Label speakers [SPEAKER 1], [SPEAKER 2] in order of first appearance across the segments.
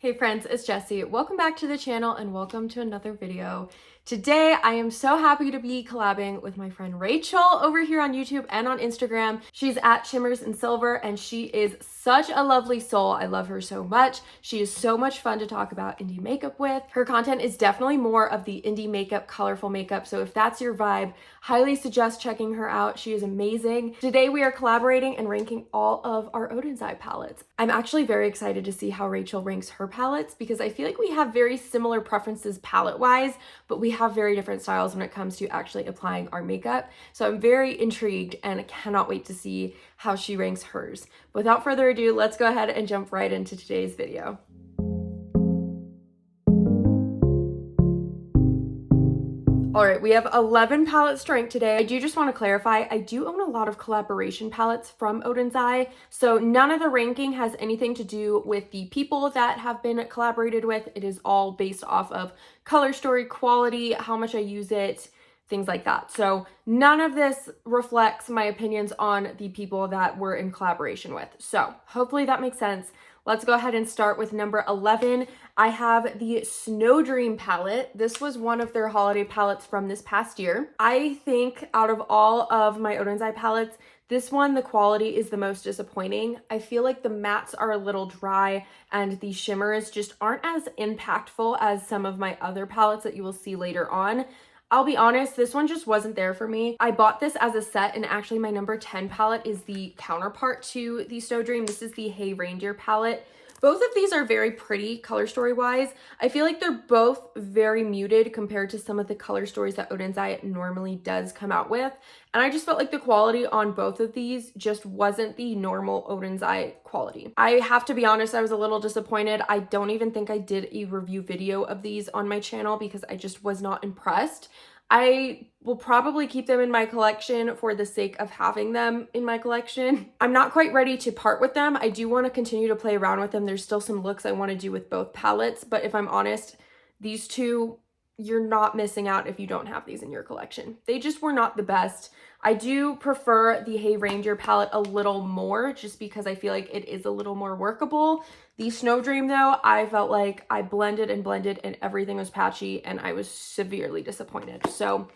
[SPEAKER 1] Hey friends, it's Jessi. Welcome back to the channel and welcome to another video. Today, I am so happy to be collabing with my friend Rachel over here on YouTube and on Instagram. She's at Shimmers in Silver and she is such a lovely soul. I love her so much. She is so much fun to talk about indie makeup with. Her content is definitely more of the indie makeup, colorful makeup. So if that's your vibe, highly suggest checking her out. She is amazing. Today, we are collaborating and ranking all of our Oden's Eye palettes. I'm actually very excited to see how Rachel ranks her palettes because I feel like we have very similar preferences palette-wise, but we have very different styles when it comes to actually applying our makeup. So I'm very intrigued and I cannot wait to see how she ranks hers. Without further ado, let's go ahead and jump right into today's video. All right, we have 11 palettes to rank today. I do just want to clarify, I do own a lot of collaboration palettes from Oden's Eye, so none of the ranking has anything to do with the people that have been collaborated with. It is all based off of color story, quality, how much I use it, things like that. So none of this reflects my opinions on the people that we're in collaboration with. So hopefully that makes sense. Let's go ahead and start with number 11. I have the Snow Dream palette. This was one of their holiday palettes from this past year. I think out of all of my Oden's Eye palettes, this one, the quality is the most disappointing. I feel like the mattes are a little dry and the shimmers just aren't as impactful as some of my other palettes that you will see later on. I'll be honest, this one just wasn't there for me. I bought this as a set, and actually my number 10 palette is the counterpart to the Snow Dream. This is the Hey Reindeer palette. Both of these are very pretty color story wise. I feel like they're both very muted compared to some of the color stories that Oden's Eye normally does come out with. And I just felt like the quality on both of these just wasn't the normal Oden's Eye quality. I have to be honest, I was a little disappointed. I don't even think I did a review video of these on my channel because I just was not impressed. I will probably keep them in my collection for the sake of having them in my collection. I'm not quite ready to part with them. I do want to continue to play around with them. There's still some looks I want to do with both palettes, but if I'm honest, these two, you're not missing out if you don't have these in your collection. They just were not the best. I do prefer the Hey Reindeer palette a little more just because I feel like it is a little more workable. The Snow Dream though, I felt like I blended and everything was patchy and I was severely disappointed. So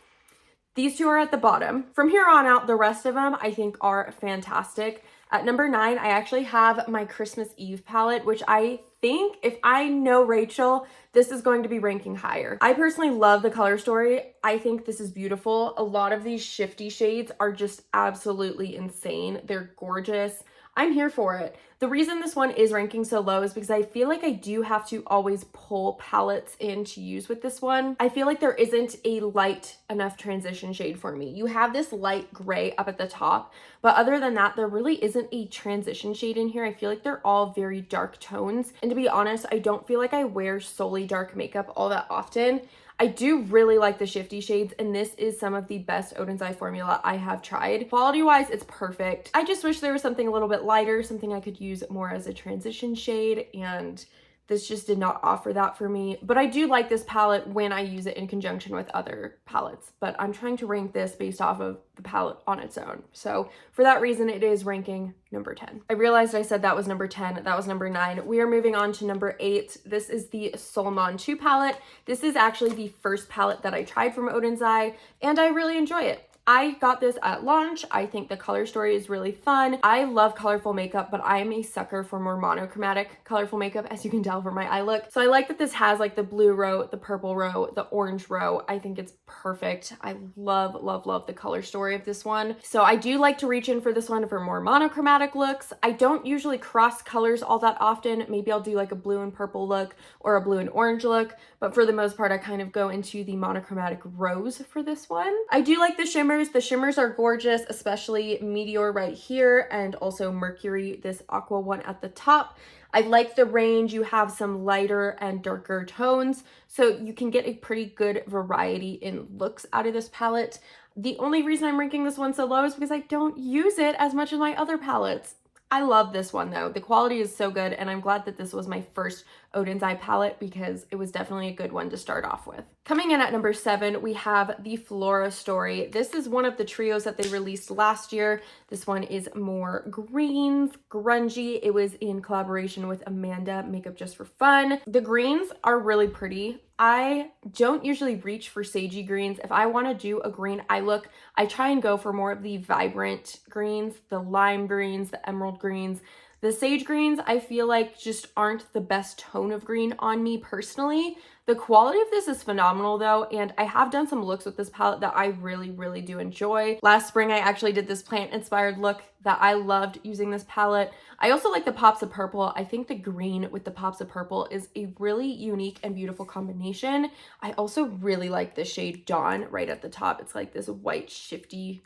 [SPEAKER 1] these two are at the bottom. From here on out, the rest of them I think are fantastic. At number 9, I actually have my Christmas Eve palette, which I think if I know Rachel, this is going to be ranking higher. I personally love the color story. I think this is beautiful. A lot of these shifty shades are just absolutely insane. They're gorgeous. I'm here for it. The reason this one is ranking so low is because I feel like I do have to always pull palettes in to use with this one. I feel like there isn't a light enough transition shade for me. You have this light gray up at the top, but other than that, there really isn't a transition shade in here. I feel like they're all very dark tones. And to be honest, I don't feel like I wear solely dark makeup all that often. I do really like the shifty shades, and this is some of the best Oden's Eye formula I have tried. Quality-wise, it's perfect. I just wish there was something a little bit lighter, something I could use more as a transition shade, and this just did not offer that for me. But I do like this palette when I use it in conjunction with other palettes, but I'm trying to rank this based off of the palette on its own. So for that reason, it is ranking number 10. I realized I said that was number 10. That was number 9. We are moving on to number 8. This is the Solmon 2 palette. This is actually the first palette that I tried from Oden's Eye, and I really enjoy it. I got this at launch. I think the color story is really fun. I love colorful makeup, but I am a sucker for more monochromatic colorful makeup, as you can tell from my eye look. So I like that this has like the blue row, the purple row, the orange row. I think it's perfect. I love, love, love the color story of this one. So I do like to reach in for this one for more monochromatic looks. I don't usually cross colors all that often. Maybe I'll do like a blue and purple look or a blue and orange look, but for the most part, I kind of go into the monochromatic rose for this one. I do like the shimmers. The shimmers are gorgeous, especially Meteor right here and also Mercury, this aqua one at the top. I like the range. You have some lighter and darker tones, so you can get a pretty good variety in looks out of this palette. The only reason I'm ranking this one so low is because I don't use it as much as my other palettes. I love this one though. The quality is so good, and I'm glad that this was my first Oden's Eye palette because it was definitely a good one to start off with. Coming in at number 7, we have the Flora Story. This is one of the trios that they released last year. This one is more greens, grungy. It was in collaboration with Amanda Makeup Just for Fun. The greens are really pretty. I don't usually reach for sagey greens. If I want to do a green eye look, I try and go for more of the vibrant greens, the lime greens, the emerald greens. The sage greens, I feel like just aren't the best tone of green on me personally. The quality of this is phenomenal though, and I have done some looks with this palette that I really do enjoy. Last spring, I actually did this plant-inspired look that I loved using this palette. I also like the pops of purple. I think the green with the pops of purple is a really unique and beautiful combination. I also really like the shade Dawn right at the top. It's like this white shifty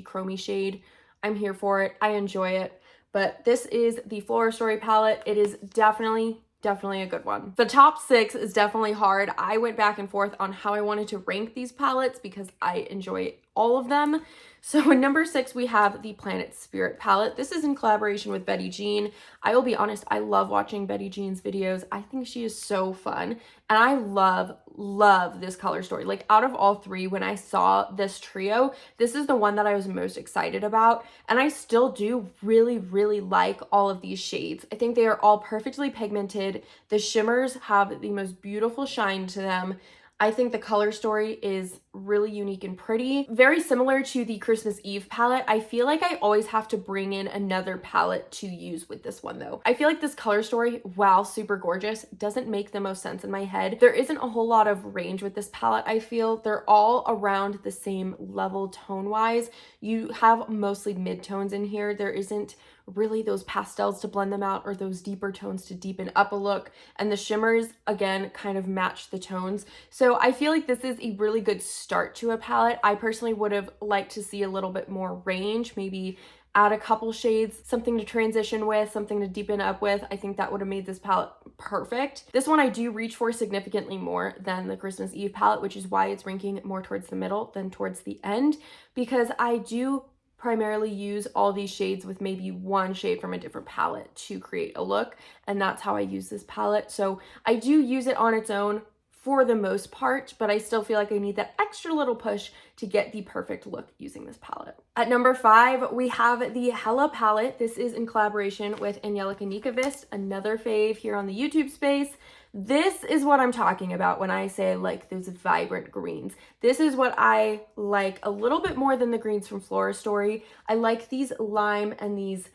[SPEAKER 1] chromy shade. I'm here for it. I enjoy it. But this is the Flora Story palette. It is definitely a good one. The top 6 is definitely hard. I went back and forth on how I wanted to rank these palettes because I enjoy all of them. So in number 6, we have the Planet Spirit palette. This is in collaboration with Betty Jean. I will be honest, I love watching Betty Jean's videos. I think she is so fun. And I love this color story. Like out of all 3, when I saw this trio, this is the one that I was most excited about. And I still do really like all of these shades. I think they are all perfectly pigmented. The shimmers have the most beautiful shine to them. I think the color story is really unique and pretty. Very similar to the Christmas Eve palette. I feel like I always have to bring in another palette to use with this one though. I feel like this color story, while super gorgeous, doesn't make the most sense in my head. There isn't a whole lot of range with this palette, I feel. They're all around the same level tone-wise. You have mostly mid-tones in here. There isn't really those pastels to blend them out or those deeper tones to deepen up a look, and the shimmers again kind of match the tones. So I feel like this is a really good start to a palette. I personally would have liked to see a little bit more range, maybe add a couple shades, something to transition with, something to deepen up with. I think that would have made this palette perfect. This one I do reach for significantly more than the Christmas Eve palette, which is why it's ranking more towards the middle than towards the end, because I do primarily use all these shades with maybe one shade from a different palette to create a look, and that's how I use this palette. So I do use it on its own for the most part, but I still feel like I need that extra little push to get the perfect look using this palette. At number 5, we have the Hella palette. This is in collaboration with Angelica Nikavist, another fave here on the YouTube space. This is what I'm talking about when I say like those vibrant greens. This is what I like a little bit more than the greens from Flora Story. I like these lime and these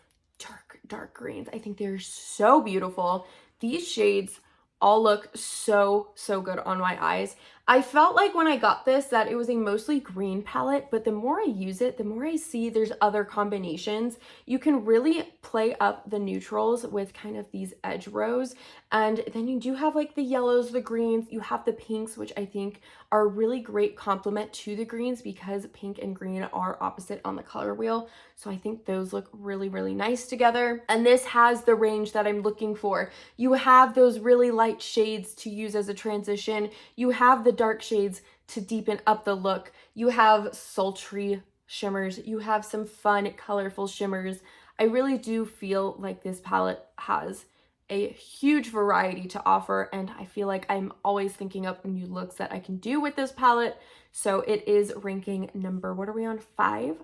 [SPEAKER 1] dark greens. I think they're so beautiful. These shades all look so good on my eyes. I felt like when I got this that it was a mostly green palette, but the more I use it, the more I see there's other combinations. You can really play up the neutrals with kind of these edge rows, and then you do have like the yellows, the greens, you have the pinks, which I think are a really great complement to the greens because pink and green are opposite on the color wheel. So I think those look really nice together. And this has the range that I'm looking for. You have those really light shades to use as a transition. You have the dark shades to deepen up the look. You have sultry shimmers. You have some fun, colorful shimmers. I really do feel like this palette has a huge variety to offer, and I feel like I'm always thinking up new looks that I can do with this palette. So it is ranking number, what are we on, 5?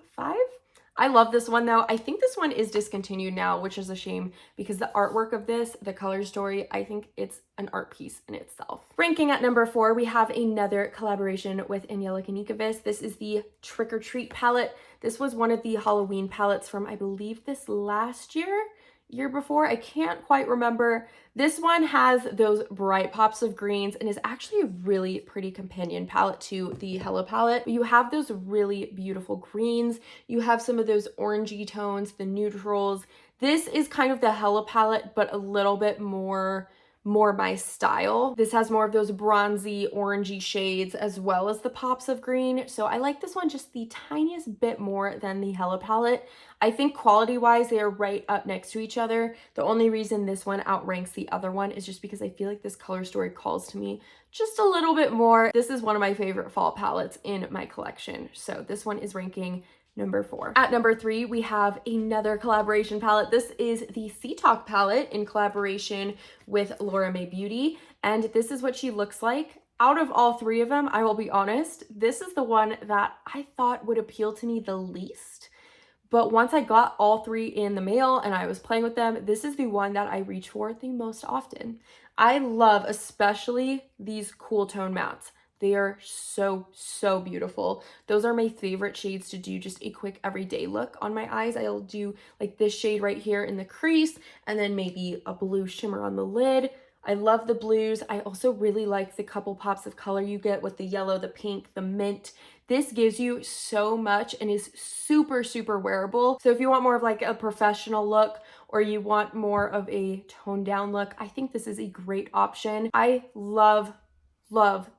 [SPEAKER 1] I love this one though. I think this one is discontinued now, which is a shame because the artwork of this, the color story, I think it's an art piece in itself. Ranking at number 4, we have another collaboration with Angelica Nikavist. This is the Trick or Treat palette. This was one of the Halloween palettes from, I believe, this last year before, I can't quite remember. This one has those bright pops of greens and is actually a really pretty companion palette to the Hella palette. You have those really beautiful greens. You have some of those orangey tones, the neutrals. This is kind of the Hella palette, but a little bit more my style. This has more of those bronzy, orangey shades as well as the pops of green. So I like this one just the tiniest bit more than the Hella palette. I think quality-wise, they are right up next to each other. The only reason this one outranks the other one is just because I feel like this color story calls to me just a little bit more. This is one of my favorite fall palettes in my collection. So this one is ranking number 4. At number 3, we have another collaboration palette. This is the Tik Tok palette in collaboration with Laura May Beauty, and this is what she looks like. Out of all 3 of them, I will be honest, this is the one that I thought would appeal to me the least. But once I got all 3 in the mail and I was playing with them, this is the one that I reach for the most often. I love especially these cool tone mattes. They are so, so beautiful. Those are my favorite shades to do just a quick everyday look on my eyes. I'll do like this shade right here in the crease and then maybe a blue shimmer on the lid. I love the blues. I also really like the couple pops of color you get with the yellow, the pink, the mint. This gives you so much and is super, super wearable. So if you want more of like a professional look or you want more of a toned down look, I think this is a great option. I love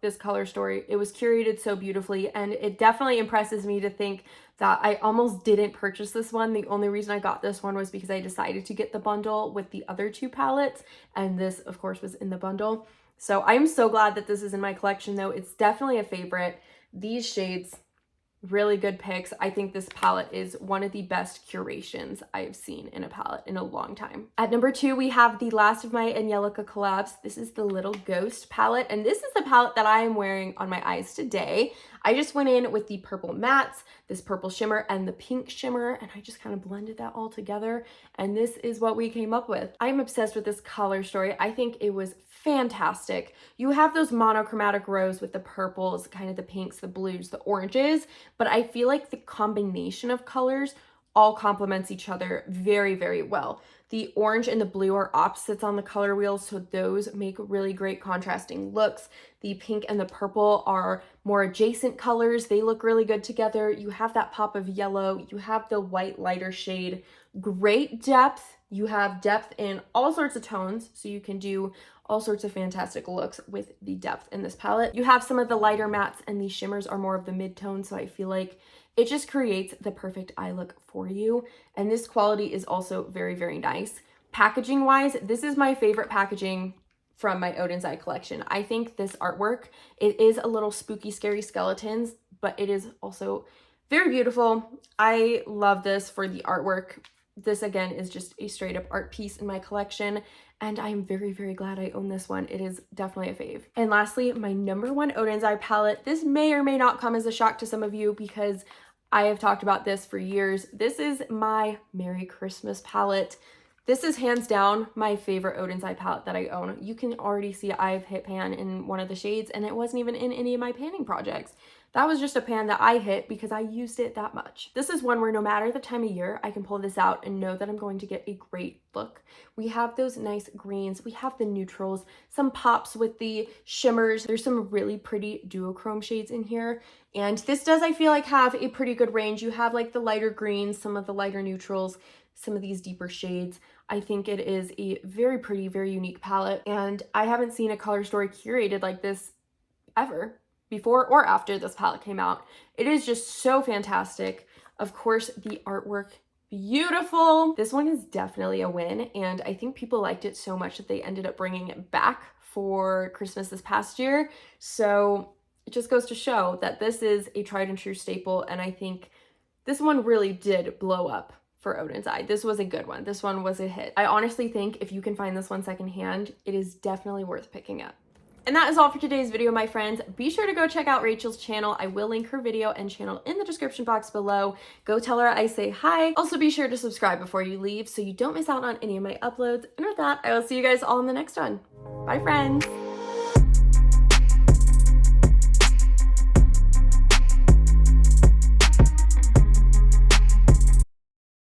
[SPEAKER 1] this color story. It was curated so beautifully, and it definitely impresses me to think that I almost didn't purchase this one. The only reason I got this one was because I decided to get the bundle with the other 2 palettes, and this of course was in the bundle. So I'm so glad that this is in my collection though. It's definitely a favorite. These shades, really good picks. I think this palette is one of the best curations I've seen in a palette in a long time. At number 2, we have the last of my Angelica collabs. This is the Little Ghost palette, and this is the palette that I am wearing on my eyes today. I just went in with the purple mattes, this purple shimmer, and the pink shimmer, and I just kind of blended that all together, and this is what we came up with. I'm obsessed with this color story. I think it was fantastic. You have those monochromatic rows with the purples, kind of the pinks, the blues, the oranges, but I feel like the combination of colors all complements each other very, very well. The orange and the blue are opposites on the color wheel, so those make really great contrasting looks. The pink and the purple are more adjacent colors. They look really good together. You have that pop of yellow. You have the white lighter shade. Great depth. You have depth in all sorts of tones, so you can do all sorts of fantastic looks with the depth in this palette. You have some of the lighter mattes, and these shimmers are more of the mid-tone, so I feel like it just creates the perfect eye look for you. And this quality is also very, very nice. Packaging wise, this is my favorite packaging from my Oden's Eye collection. I think this artwork, it is a little spooky, scary skeletons, but it is also very beautiful. I love this for the artwork. This again is just a straight up art piece in my collection, and I'm very, very glad I own this one. It is definitely a fave. And lastly, my number 1 Oden's Eye palette. This may or may not come as a shock to some of you because I have talked about this for years. This is my Merry Christmas palette. This is hands down my favorite Oden's Eye palette that I own. You can already see I've hit pan in one of the shades, and it wasn't even in any of my panning projects. That was just a pan that I hit because I used it that much. This is one where no matter the time of year, I can pull this out and know that I'm going to get a great look. We have those nice greens, we have the neutrals, some pops with the shimmers. There's some really pretty duochrome shades in here. And this does, I feel like, have a pretty good range. You have like the lighter greens, some of the lighter neutrals, some of these deeper shades. I think it is a very pretty, very unique palette. And I haven't seen a color story curated like this ever, before or after this palette came out. It is just so fantastic. Of course, the artwork, beautiful. This one is definitely a win, and I think people liked it so much that they ended up bringing it back for Christmas this past year. So it just goes to show that this is a tried and true staple, and I think this one really did blow up for Oden's Eye. This was a good one. This one was a hit. I honestly think if you can find this one secondhand, it is definitely worth picking up. And that is all for today's video, my friends. Be sure to go check out Rachel's channel. I will link her video and channel in the description box below. Go tell her I say hi. Also, be sure to subscribe before you leave so you don't miss out on any of my uploads. And with that, I will see you guys all in the next one. Bye, friends.